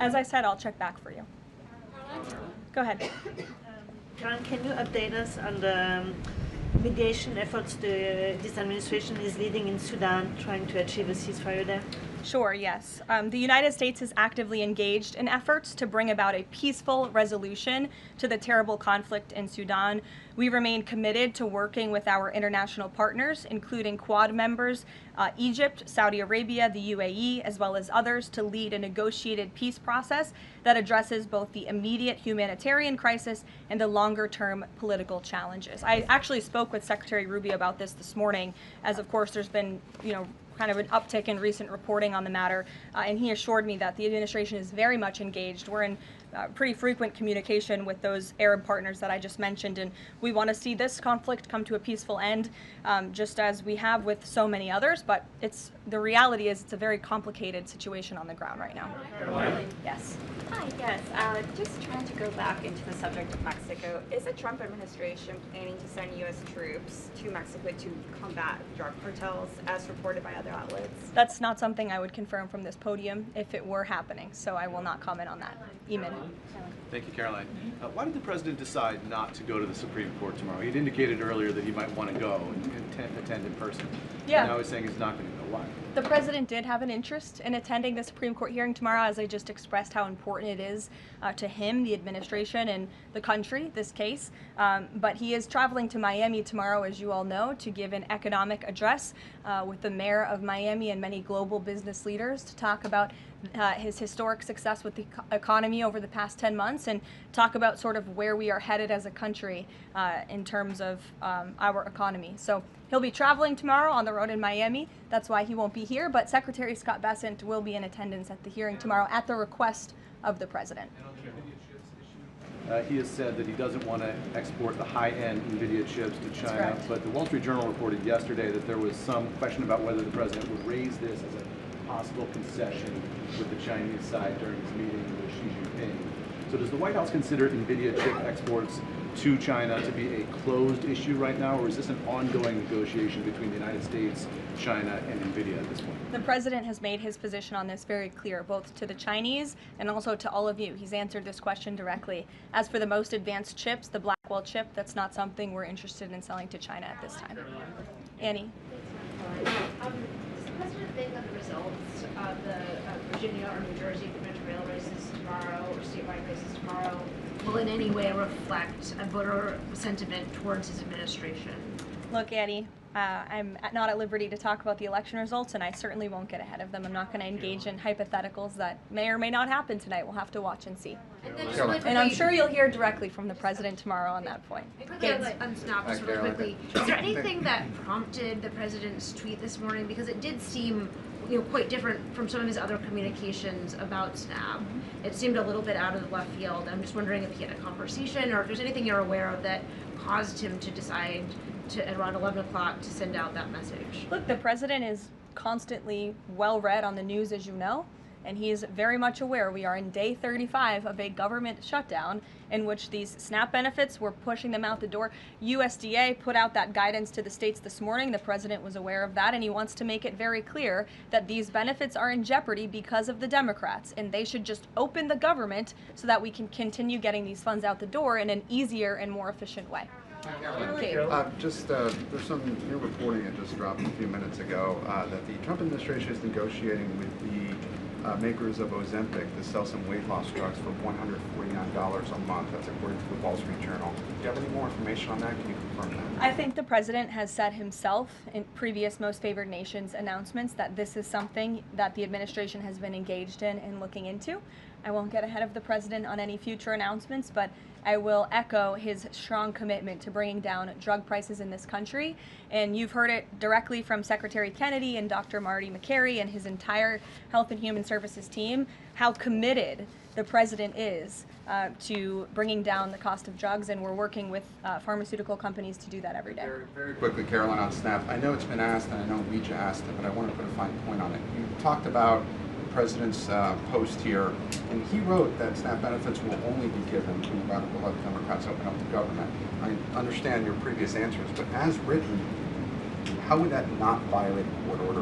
As I said, I'll check back for you. Go ahead. Karen, can you update us on the mediation efforts this administration is leading in Sudan, trying to achieve a ceasefire there? Sure, yes. The United States is actively engaged in efforts to bring about a peaceful resolution to the terrible conflict in Sudan. We remain committed to working with our international partners, including Quad members, Egypt, Saudi Arabia, the UAE, as well as others, to lead a negotiated peace process that addresses both the immediate humanitarian crisis and the longer-term political challenges. I actually spoke with Secretary Rubio about this morning, as of course there's been, kind of an uptick in recent reporting on the matter, and he assured me that the administration is very much engaged. We're in pretty frequent communication with those Arab partners that I just mentioned, and we want to see this conflict come to a peaceful end, just as we have with so many others, but the reality is it's a very complicated situation on the ground right now. Yes. Hi, yes. Just trying to go back into the subject of Mexico. Is the Trump administration planning to send U.S. troops to Mexico to combat drug cartels, as reported by other outlets? That's not something I would confirm from this podium if it were happening, so I will not comment on that. Eamon. Thank you, Caroline. Why did the president decide not to go to the Supreme Court tomorrow? He'd indicated earlier that he might want to go and attend in person. Yeah. Now he's saying he's not going to go. Why? The president did have an interest in attending the Supreme Court hearing tomorrow, as I just expressed how important it is to him, the administration, and the country, this case. But he is traveling to Miami tomorrow, as you all know, to give an economic address with the mayor of Miami and many global business leaders to talk about his historic success with the economy over the past 10 months and talk about sort of where we are headed as a country in terms of our economy. So he'll be traveling tomorrow on the road in Miami. That's why he won't be here, but Secretary Scott Bessent will be in attendance at the hearing tomorrow at the request of the president. He has said that he doesn't want to export the high-end NVIDIA chips to China, but the Wall Street Journal reported yesterday that there was some question about whether the president would raise this as a possible concession with the Chinese side during his meeting with Xi Jinping. So does the White House consider NVIDIA chip exports to China to be a closed issue right now, or is this an ongoing negotiation between the United States, China, and NVIDIA at this point? The president has made his position on this very clear, both to the Chinese and also to all of you. He's answered this question directly. As for the most advanced chips, the Blackwell chip, that's not something we're interested in selling to China at this time. Annie? Does the president think that the results of the Virginia or New Jersey gubernatorial rail races tomorrow, or statewide races tomorrow, will in any way reflect a voter sentiment towards his administration? Look, Annie, I'm not at liberty to talk about the election results, and I certainly won't get ahead of them. I'm not going to engage in hypotheticals that may or may not happen tonight. We'll have to watch and see. And I'm sure you'll hear directly from the president tomorrow on that point. On SNAP, just really quickly, is there anything that prompted the president's tweet this morning? Because it did seem quite different from some of his other communications about SNAP. It seemed a little bit out of the left field. I'm just wondering if he had a conversation or if there's anything you're aware of that caused him to decide to, at around 11 o'clock, to send out that message. Look, the president is constantly well read on the news, as you know, and he is very much aware we are in day 35 of a government shutdown in which these SNAP benefits, we're pushing them out the door. USDA put out that guidance to the states this morning. The president was aware of that, and he wants to make it very clear that these benefits are in jeopardy because of the Democrats, and they should just open the government so that we can continue getting these funds out the door in an easier and more efficient way. There's some new reporting that just dropped a few minutes ago that the Trump administration is negotiating with the makers of Ozempic to sell some weight loss drugs for $149 a month. That's according to the Wall Street Journal. Do you have any more information on that? Can you confirm that? I think the president has said himself in previous Most Favored Nations announcements that this is something that the administration has been engaged in and looking into. I won't get ahead of the president on any future announcements, but I will echo his strong commitment to bringing down drug prices in this country. And you've heard it directly from Secretary Kennedy and Dr. Marty Makary and his entire Health and Human Services team, how committed the president is to bringing down the cost of drugs, and we're working with pharmaceutical companies to do that every day. Very quickly, Caroline, on SNAP. I know it's been asked, and I know Ouija asked it, but I want to put a fine point on it. You talked about president's post here, and he wrote that SNAP benefits will only be given when the radical left Democrats open up the government. I understand your previous answers, but as written, how would that not violate a court order